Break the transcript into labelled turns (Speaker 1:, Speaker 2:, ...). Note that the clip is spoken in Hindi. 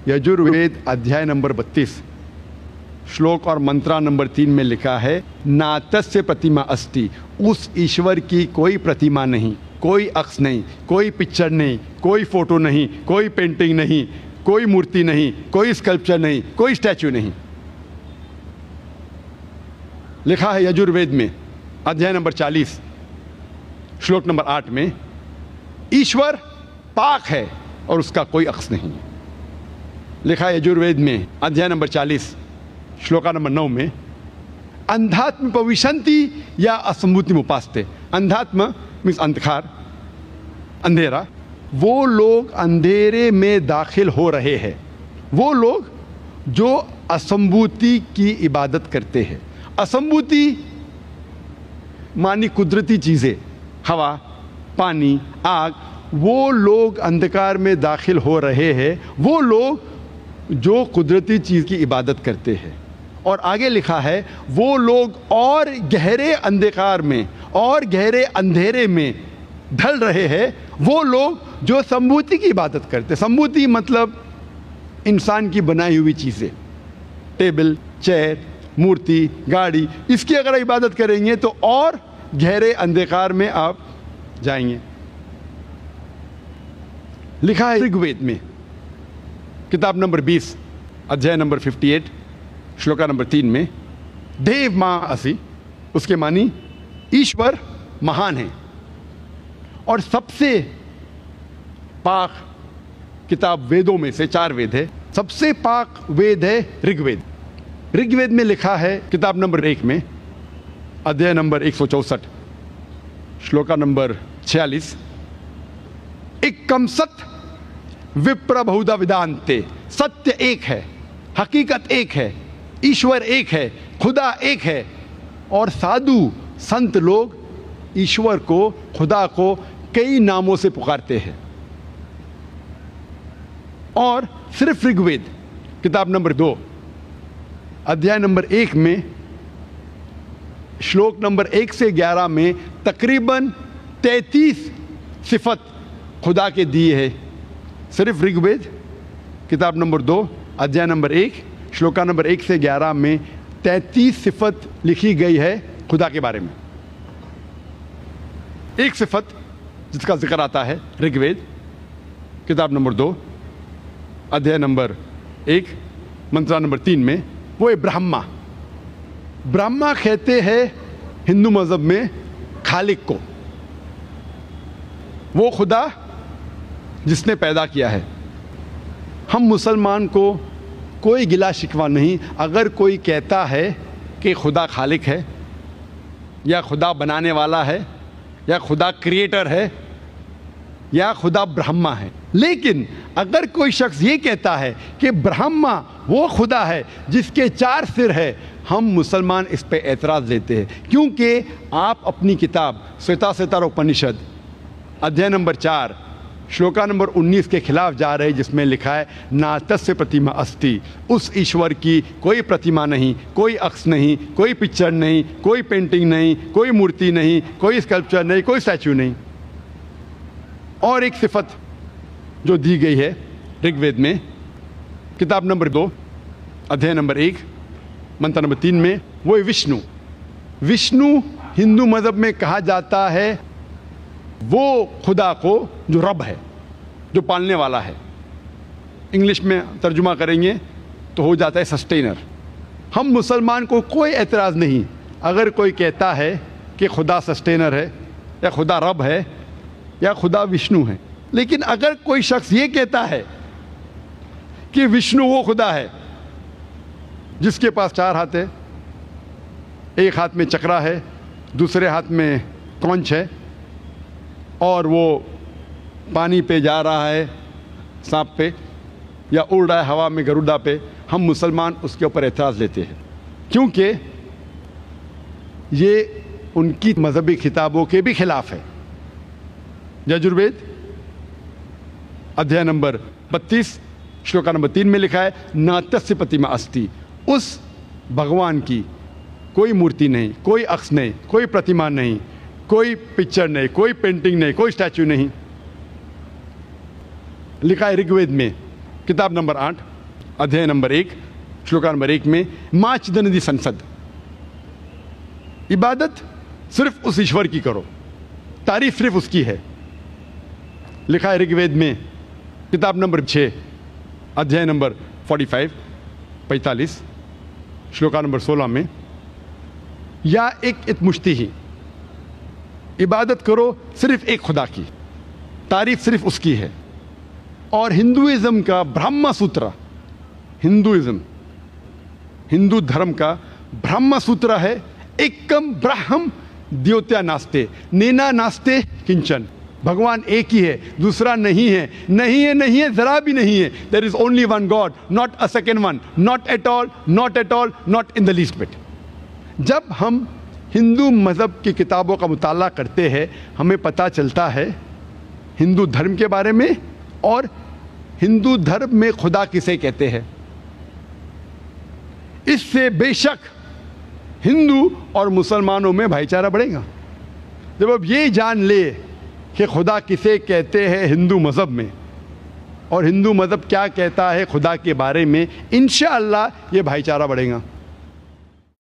Speaker 1: यजुर्वेद अध्याय नंबर 32 श्लोक और मंत्रा नंबर 3 में लिखा है, नातस्य प्रतिमा अस्ति, उस ईश्वर की कोई प्रतिमा नहीं, कोई अक्ष नहीं, कोई पिक्चर नहीं, कोई फोटो नहीं, कोई पेंटिंग नहीं, कोई मूर्ति नहीं, कोई स्कल्पचर नहीं, कोई स्टैच्यू नहीं। लिखा है यजुर्वेद में अध्याय नंबर 40 श्लोक नंबर 8 में, ईश्वर पाक है और उसका कोई अक्ष नहीं है। लिखा है यजुर्वेद में अध्याय नंबर 40 श्लोका नंबर 9 में, अंधात्म पविशंति या असंभूति उपासते। अंधात्म मीन्स अंधकार, अंधेरा। वो लोग अंधेरे में दाखिल हो रहे हैं, वो लोग जो असंभूति की इबादत करते हैं। असंभूति मानी कुदरती चीज़ें, हवा, पानी, आग। वो लोग अंधकार में दाखिल हो रहे हैं, वो लोग जो कुदरती चीज़ की इबादत करते हैं। और आगे लिखा है, वो लोग और गहरे अंधकार में और गहरे अंधेरे में ढल रहे हैं, वो लोग जो संभूति की इबादत करते हैं। संभूति मतलब इंसान की बनाई हुई चीज़ें, टेबल, चेयर, मूर्ति, गाड़ी, इसकी अगर इबादत करेंगे तो और गहरे अंधकार में आप जाएंगे। लिखा है ऋग्वेद में किताब नंबर 20 अध्याय नंबर 58 श्लोका नंबर 3 में, देव माँ असि, उसके मानी ईश्वर महान है। और सबसे पाक किताब वेदों में से 4 वेद है, सबसे पाक वेद है ऋग्वेद। ऋग्वेद में लिखा है किताब नंबर 1 में अध्याय नंबर 164 श्लोका नंबर 46, एकम सत्य विप्र बहुधा विदान्ते, सत्य एक है, हकीकत एक है, ईश्वर एक है, खुदा एक है। और साधु संत लोग ईश्वर को, खुदा को कई नामों से पुकारते हैं। और सिर्फ ऋग्वेद किताब नंबर 2 अध्याय नंबर 1 में श्लोक नंबर 1 से 11 में तकरीबन 33 सिफत खुदा के दिए हैं। सिर्फ ऋग्वेद किताब नंबर 2 अध्याय नंबर 1 श्लोका नंबर 1 से 11 में 33 सिफत लिखी गई है खुदा के बारे में। एक सिफत जिसका जिक्र आता है ऋग्वेद किताब नंबर 2 अध्याय नंबर 1 मंत्रा नंबर 3 में, वो है ब्रह्मा। ब्रह्मा कहते हैं हिंदू मज़हब में खालिक को, वो खुदा जिसने पैदा किया है। हम मुसलमान को कोई गिला शिकवा नहीं अगर कोई कहता है कि खुदा खालिक है या खुदा बनाने वाला है या खुदा क्रिएटर है या खुदा ब्रह्मा है। लेकिन अगर कोई शख्स ये कहता है कि ब्रह्मा वो खुदा है जिसके 4 सिर है, हम मुसलमान इस पे एतराज़ देते हैं, क्योंकि आप अपनी किताब श्वेताश्वतर उपनिषद अध्याय नंबर 4 श्लोका नंबर 19 के खिलाफ जा रहे हैं, जिसमें लिखा है, नातस्य प्रतिमा अस्ति, उस ईश्वर की कोई प्रतिमा नहीं, कोई अक्ष नहीं, कोई पिक्चर नहीं, कोई पेंटिंग नहीं, कोई मूर्ति नहीं, कोई स्कल्पचर नहीं, कोई स्टैचू नहीं। और एक सिफत जो दी गई है ऋग्वेद में किताब नंबर 2 अध्याय नंबर 1 मंत्र नंबर 3 में, वो है विष्णु। विष्णु हिंदू मज़हब में कहा जाता है वो खुदा को जो रब है, जो पालने वाला है। इंग्लिश में तर्जुमा करेंगे तो हो जाता है सस्टेनर। हम मुसलमान को कोई एतराज़ नहीं अगर कोई कहता है कि खुदा सस्टेनर है या खुदा रब है या खुदा विष्णु है। लेकिन अगर कोई शख्स ये कहता है कि विष्णु वो खुदा है जिसके पास 4 हाथ है, एक हाथ में चक्रा है, दूसरे हाथ में कौंच है और वो पानी पे जा रहा है सांप पे या उड़ रहा है हवा में गरुड़ा पे, हम मुसलमान उसके ऊपर एतराज़ लेते हैं, क्योंकि ये उनकी मजहबी किताबों के भी खिलाफ है। यजुर्वेद अध्याय नंबर 32 श्लोका नंबर 3 में लिखा है, नातस्य प्रतिमा अस्ति, उस भगवान की कोई मूर्ति नहीं, कोई अक्ष नहीं, कोई प्रतिमा नहीं, कोई पिक्चर नहीं, कोई पेंटिंग नहीं, कोई स्टैचू नहीं। लिखा है ऋग्वेद में किताब नंबर 8 अध्याय नंबर 1 श्लोका नंबर 1 में माँ चिदनिधि संसद, इबादत सिर्फ उस ईश्वर की करो, तारीफ सिर्फ उसकी है। लिखा है ऋग्वेद में किताब नंबर 6 अध्याय नंबर 45 श्लोका नंबर 16 में, या एक इतमुश्ती ही, इबादत करो सिर्फ एक खुदा की, तारीफ सिर्फ उसकी है। और हिंदुइज्म का ब्रह्म सूत्र, हिंदू धर्म का ब्रह्म सूत्र है एकम ब्रह्म द्योत्या नास्ते, नेना नास्ते किंचन। भगवान एक ही है, दूसरा नहीं है, नहीं है, नहीं है, जरा भी नहीं है। There is only one God, not a second one, not at all, not at all, not in the least bit. जब हम हिंदू मज़हब की किताबों का मुताला करते हैं, हमें पता चलता है हिंदू धर्म के बारे में, और हिंदू धर्म में खुदा किसे कहते हैं। इससे बेशक हिंदू और मुसलमानों में भाईचारा बढ़ेगा। जब अब ये जान ले कि खुदा किसे कहते हैं हिंदू मज़हब में, और हिंदू मज़हब क्या कहता है खुदा के बारे में, इंशाअल्लाह ये भाईचारा बढ़ेगा।